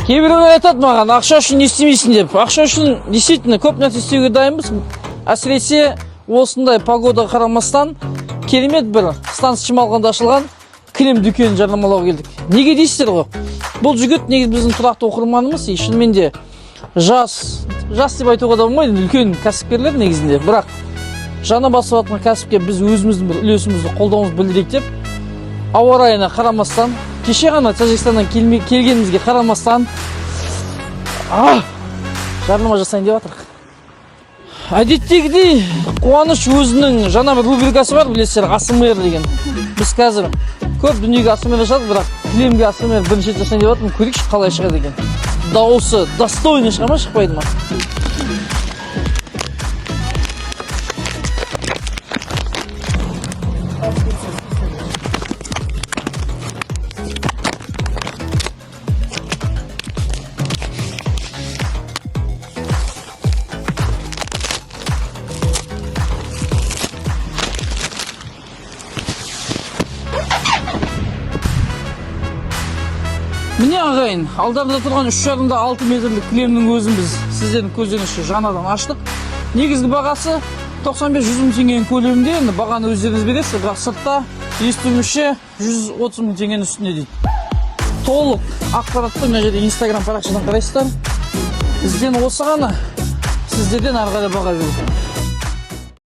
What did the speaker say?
Кейбіреулер айтады маған, ақша үшін не істемейсің деп. Ақша үшін действительно көп нәрсе істеуге дайынбыз. Әсіресе осындай погодаға қарамастан керемет бір станция Шымалғанда ашылған кілем дүкенін жарнамалауға келдік. Неге дейсіздер ғой? Бұл жігіт негізі біздің тұрақты оқырманымыз, шынымен де жас деп айтуға да болмайды, үлкен кәсіпкерлер негізінде. Бірақ жаңа басып жатқан кәсіпке біз өзіміздің бір үлесімізді қолдауымызды білдірейік деп, ауа райына қарамастан, кеше ғана Тәжікстаннан келгенімізге қарамастан жарнама жасайын деп жатырық. Әдеттегідей Қуаныш өзінің жаңа бір рубрикасы бар, білесіздер, АСМР деген. Біз қазір көп дүниеге АСМР жасадық, бірақ кілемге АСМР бірінші рет жасайын деп жатырмын, көрейікші қалай шығады екен. Дауысы достойный шыға ма, шықпайды ма? Міне ағайын, алдарында тұрған 3,5-6 метрлік кілемнің өзін біз сіздердің көздеріңізше жаңадан аштық. Негізгі бағасы 95-100 мың теңгенің көлемінде, енді бағаны өздеріңіз бересіз, бірақ сыртта естуімізше 130 мың теңгенің үстіне дейді. Толық ақпаратты мына жерде Instagram парақшадан қарайсыздар. Бізден осы ғана, сіздерден ары қарай баға беру.